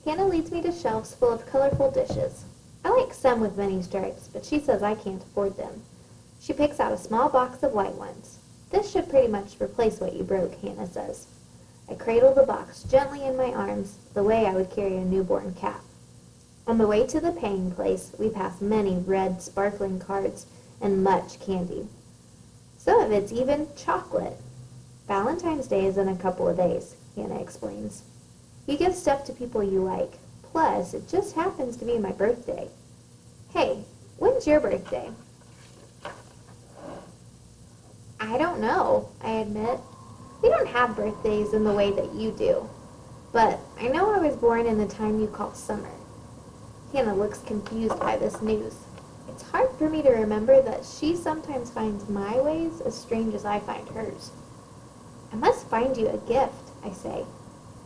Hannah leads me to shelves full of colorful dishes. I like some with many stripes, but she says I can't afford them. She picks out a small box of white ones. This should pretty much replace what you broke, Hannah says. I cradle the box gently in my arms, the way I would carry a newborn cat. On the way to the paying place, we pass many red, sparkling cards and much candy. Some of it's even chocolate. Valentine's Day is in a couple of days, Hannah explains. You give stuff to people you like. Plus, it just happens to be my birthday. Hey, when's your birthday? I don't know, I admit. We don't have birthdays in the way that you do. But I know I was born in the time you call summer. Hannah looks confused by this news. It's hard for me to remember that she sometimes finds my ways as strange as I find hers. I must find you a gift, I say,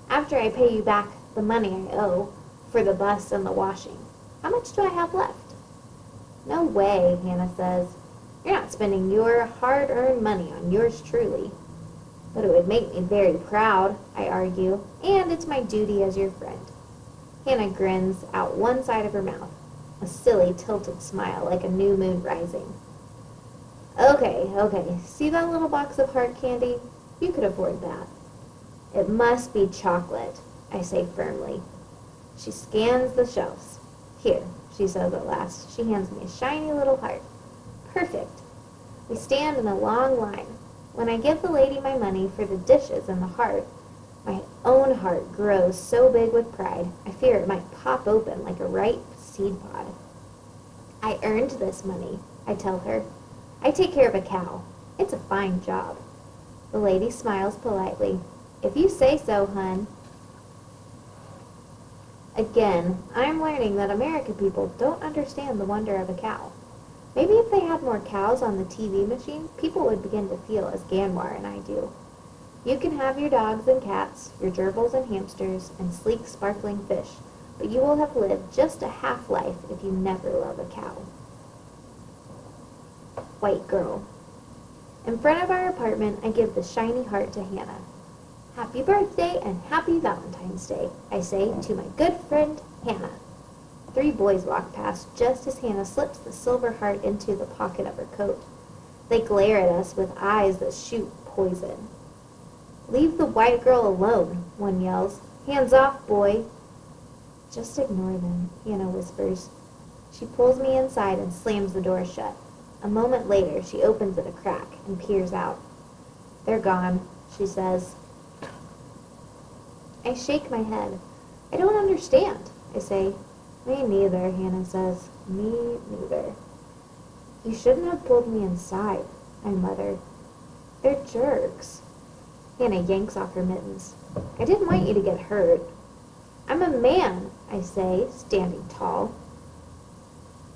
after I pay you back the money I owe for the bus and the washing. How much do I have left? No way, Hannah says. You're not spending your hard-earned money on yours truly. But it would make me very proud, I argue, and it's my duty as your friend. Hannah grins out one side of her mouth, a silly, tilted smile like a new moon rising. Okay, see that little box of heart candy? You could afford that. It must be chocolate, I say firmly. She scans the shelves. Here, she says at last. She hands me a shiny little heart. Perfect. We stand in a long line. When I give the lady my money for the dishes and the heart, my own heart grows so big with pride, I fear it might pop open like a ripe seed pod. I earned this money, I tell her. I take care of a cow. It's a fine job. The lady smiles politely. If you say so, hun. Again, I'm learning that American people don't understand the wonder of a cow. Maybe if they had more cows on the TV machine, people would begin to feel as Ganwar and I do. You can have your dogs and cats, your gerbils and hamsters, and sleek, sparkling fish, but you will have lived just a half-life if you never love a cow. White girl. In front of our apartment, I give the shiny heart to Hannah. Happy birthday and happy Valentine's Day, I say to my good friend, Hannah. 3 boys walk past just as Hannah slips the silver heart into the pocket of her coat. They glare at us with eyes that shoot poison. Leave the white girl alone, one yells. Hands off, boy. Just ignore them, Hannah whispers. She pulls me inside and slams the door shut. A moment later, she opens it a crack and peers out. They're gone, she says. I shake my head. I don't understand, I say. Me neither, Hannah says. Me neither. You shouldn't have pulled me inside, I mutter. They're jerks. Hannah yanks off her mittens. I didn't want you to get hurt. I'm a man, I say, standing tall.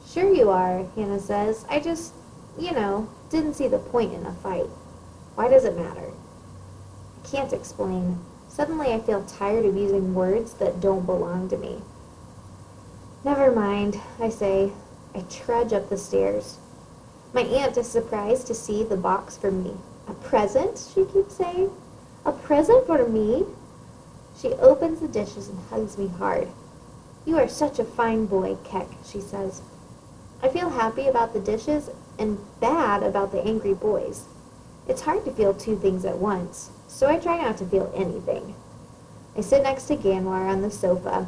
Sure you are, Hannah says. I just, didn't see the point in a fight. Why does it matter? I can't explain. Suddenly I feel tired of using words that don't belong to me. Never mind, I say. I trudge up the stairs. My aunt is surprised to see the box for me. A present, she keeps saying. A present for me? She opens the dishes and hugs me hard. You are such a fine boy, Keck, she says. I feel happy about the dishes and bad about the angry boys. It's hard to feel 2 things at once, so I try not to feel anything. I sit next to Ganwar on the sofa.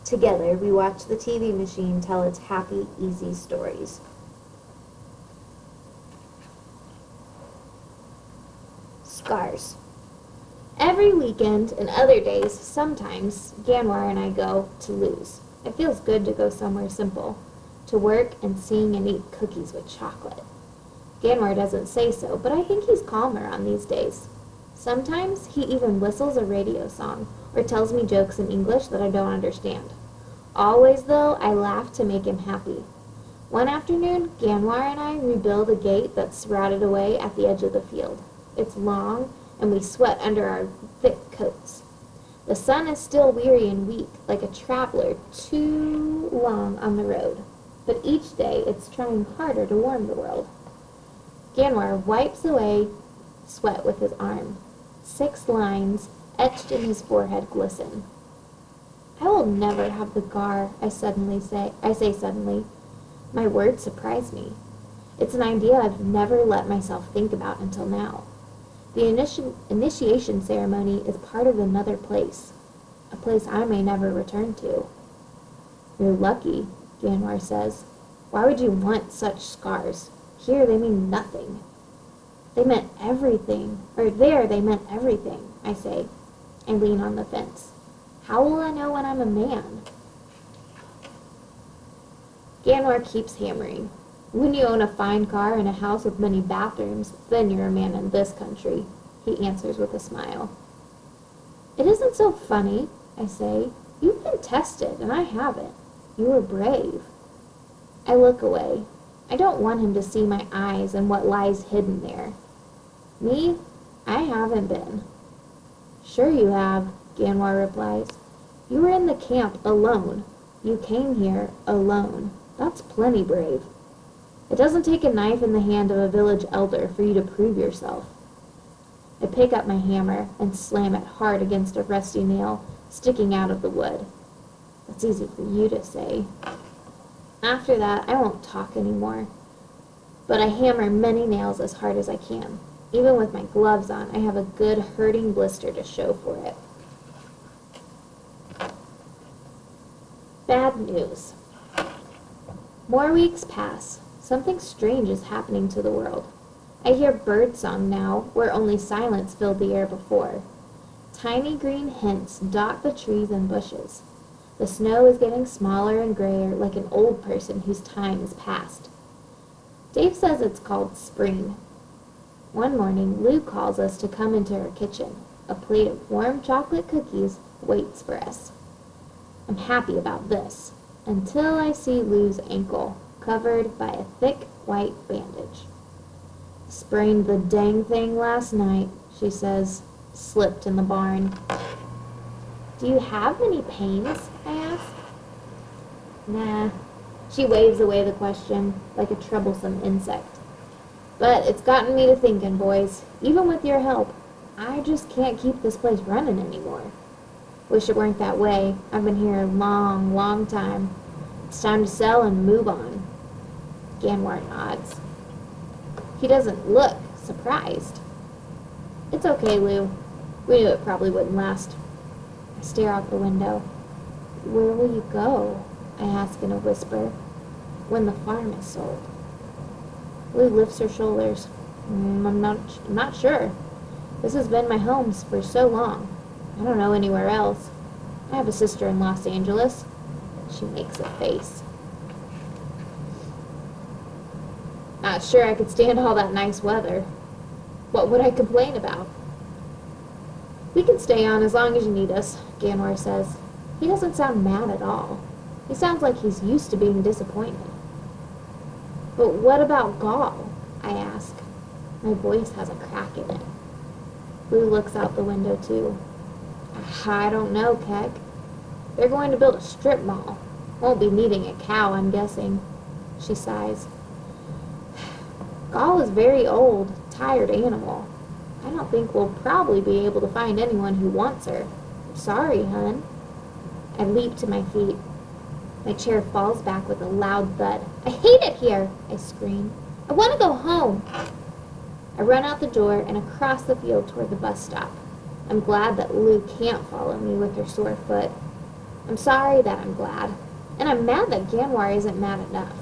Together, we watch the TV machine tell its happy, easy stories. Scars. Every weekend and other days, sometimes, Ganwar and I go to Lou's. It feels good to go somewhere simple, to work and sing and eat cookies with chocolate. Ganwar doesn't say so, but I think he's calmer on these days. Sometimes he even whistles a radio song or tells me jokes in English that I don't understand. Always, though, I laugh to make him happy. One afternoon, Ganwar and I rebuild a gate that's rotted away at the edge of the field. It's long, and we sweat under our thick coats. The sun is still weary and weak, like a traveler too long on the road. But each day, it's trying harder to warm the world. Ganwar wipes away sweat with his arm. 6 lines etched in his forehead glisten. I will never have the gar, I say suddenly. My words surprise me. It's an idea I've never let myself think about until now. The initiation ceremony is part of another place, a place I may never return to. You're lucky, Ganwar says. Why would you want such scars? Here they mean nothing. They meant everything, or there they meant everything, I say. I lean on the fence. How will I know when I'm a man? Ganwar keeps hammering. When you own a fine car and a house with many bathrooms, then you're a man in this country, he answers with a smile. It isn't so funny, I say. You've been tested, and I haven't. You were brave. I look away. I don't want him to see my eyes and what lies hidden there. Me? I haven't been. Sure you have, Ganwar replies. You were in the camp alone. You came here alone. That's plenty brave. It doesn't take a knife in the hand of a village elder for you to prove yourself. I pick up my hammer and slam it hard against a rusty nail sticking out of the wood. That's easy for you to say. After that, I won't talk anymore. But I hammer many nails as hard as I can. Even with my gloves on, I have a good hurting blister to show for it. Bad news. More weeks pass. Something strange is happening to the world. I hear birdsong now, where only silence filled the air before. Tiny green hints dot the trees and bushes. The snow is getting smaller and grayer, like an old person whose time is past. Dave says it's called spring. One morning, Lou calls us to come into her kitchen. A plate of warm chocolate cookies waits for us. I'm happy about this, until I see Lou's ankle, covered by a thick white bandage. Sprained the dang thing last night, she says, slipped in the barn. Do you have any pains? I ask. Nah. She waves away the question like a troublesome insect. But it's gotten me to thinking, boys. Even with your help, I just can't keep this place running anymore. Wish it weren't that way. I've been here a long, long time. It's time to sell and move on. Ganwar nods. He doesn't look surprised. It's okay, Lou. We knew it probably wouldn't last. I stare out the window. Where will you go? I ask in a whisper. When the farm is sold. Lou lifts her shoulders. I'm not sure. This has been my home for so long. I don't know anywhere else. I have a sister in Los Angeles. She makes a face. Not sure I could stand all that nice weather. What would I complain about? We can stay on as long as you need us, Ganwar says. He doesn't sound mad at all. He sounds like he's used to being disappointed. But what about Gaul? I ask. My voice has a crack in it. Lou looks out the window too. I don't know, Keck. They're going to build a strip mall. Won't be needing a cow, I'm guessing. She sighs. Gaul is very old, tired animal. I don't think we'll probably be able to find anyone who wants her. Sorry, hun. I leap to my feet. My chair falls back with a loud thud. I hate it here, I scream. I want to go home. I run out the door and across the field toward the bus stop. I'm glad that Lou can't follow me with her sore foot. I'm sorry that I'm glad. And I'm mad that Ganwar isn't mad enough.